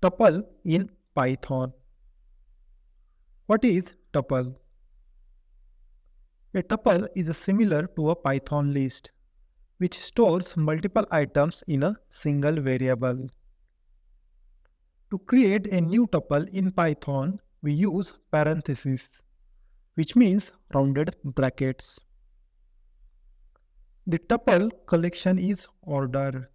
Tuple in Python. What is tuple? A tuple is similar to a Python list, which stores multiple items in a single variable. To create a new tuple in Python, we use parentheses, which means rounded brackets. The tuple collection is ordered,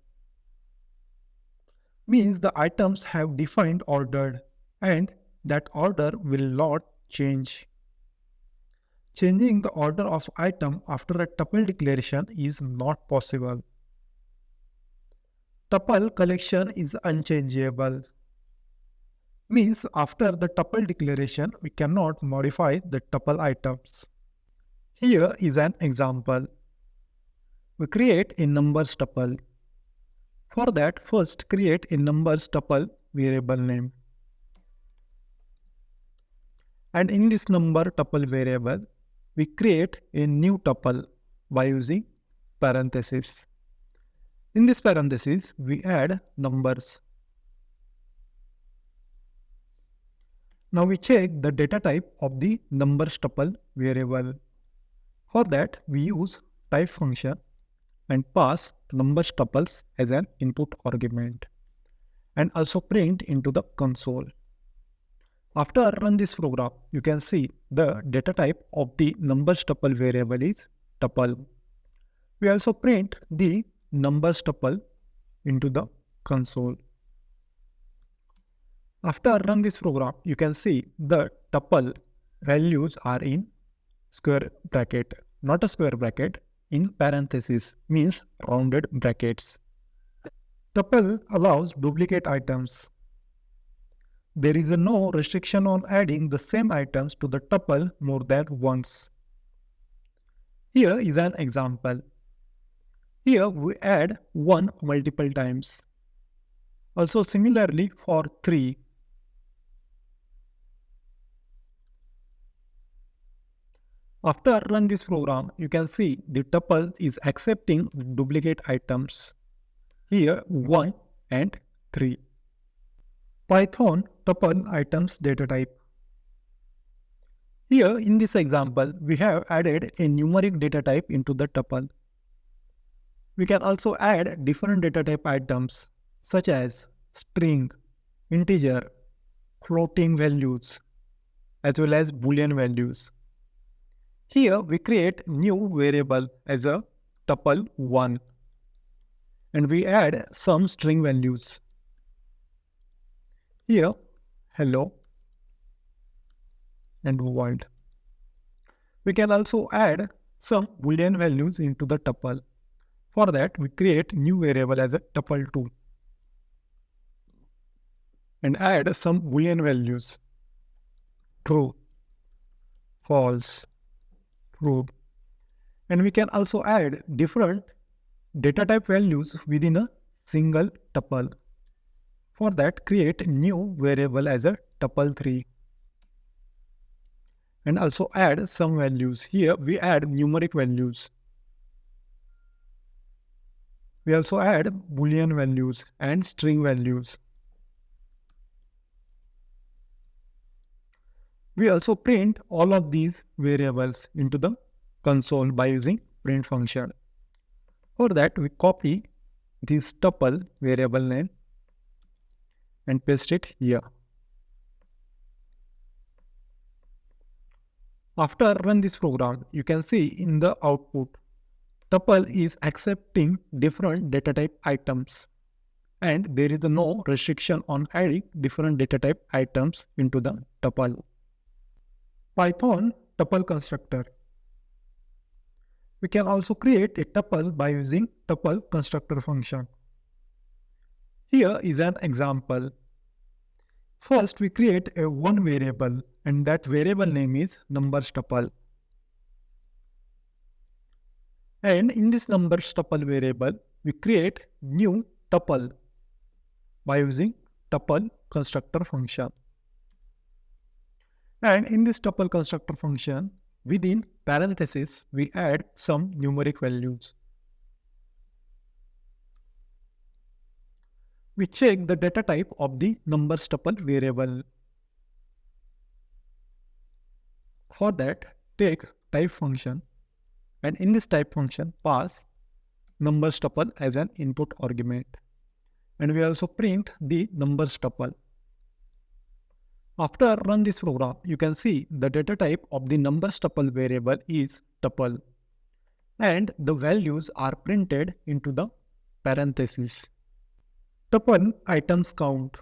means the items have defined order and that order will not change. Changing the order of item after a tuple declaration is not possible. Tuple collection is unchangeable, means after the tuple declaration we cannot modify the tuple items. Here is an example. We create a numbers tuple. For that, first create a numbers tuple variable name. And in this number tuple variable, we create a new tuple by using parentheses. In this parenthesis, we add numbers. Now we check the data type of the numbers tuple variable. For that, we use type function and pass numbers tuples as an input argument and also print into the console. After I run this program, you can see the data type of the numbers tuple variable is tuple. We also print the numbers tuple into the console. After I run this program, you can see the tuple values are in square bracket, not a square bracket, in parentheses, means rounded brackets. Tuple allows duplicate items. There is no restriction on adding the same items to the tuple more than once. Here is an example. Here we add 1 multiple times. Also similarly for 3. After I run this program, you can see the tuple is accepting duplicate items. Here 1 and 3. Python tuple items data type. Here in this example, we have added a numeric data type into the tuple. We can also add different data type items such as string, integer, floating values, as well as boolean values. Here we create new variable as a tuple 1 and we add some string values. Here hello and world. We can also add some boolean values into the tuple. For that, we create new variable as a tuple 2 and add some boolean values: true, false, true. And we can also add different data type values within a single tuple. For that, create new variable as a tuple 3 and also add some values. Here we add numeric values. We also add boolean values and string values. We also print all of these variables into the console by using print function. For that, we copy this tuple variable name and paste it here. After I run this program, you can see in the output, tuple is accepting different data type items and there is no restriction on adding different data type items into the tuple. Python tuple constructor. We can also create a tuple by using tuple constructor function. Here is an example. First, we create a one variable and that variable name is numbers tuple. And in this numbers tuple variable, we create new tuple by using tuple constructor function. And in this tuple constructor function, within parentheses, we add some numeric values. We check the data type of the numbers tuple variable. For that, take type function, and in this type function pass numbers tuple as an input argument, and we also print the numbers tuple. After run this program, you can see the data type of the numbers tuple variable is tuple, and the values are printed into the parentheses. Tuple items count.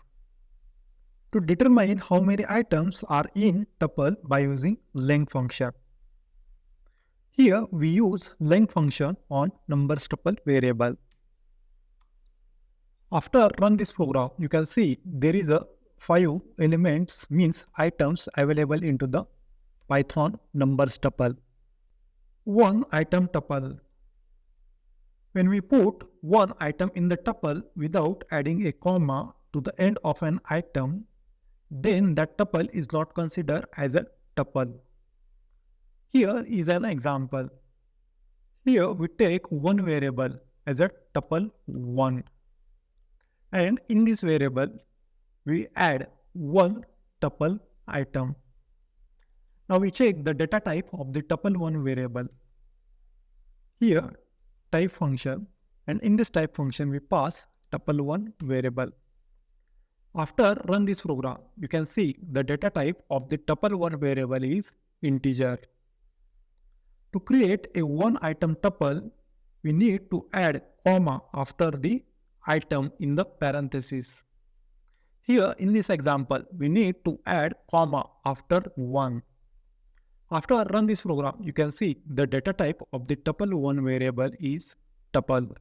To determine how many items are in tuple by using length function. Here we use length function on numbers tuple variable. After run this program, you can see there is a 5 elements means items available into the Python numbers tuple. One item tuple. When we put one item in the tuple without adding a comma to the end of an item, then that tuple is not considered as a tuple. Here is an example. Here we take one variable as a tuple 1, and in this variable we add one tuple item. Now we check the data type of the tuple 1 variable. Here type function, and in this type function we pass tuple 1 variable. After run this program, you can see the data type of the tuple 1 variable is integer. To create a one item tuple, we need to add comma after the item in the parentheses. Here in this example, we need to add comma after 1. After run this program, you can see the data type of the tuple 1 variable is tuple.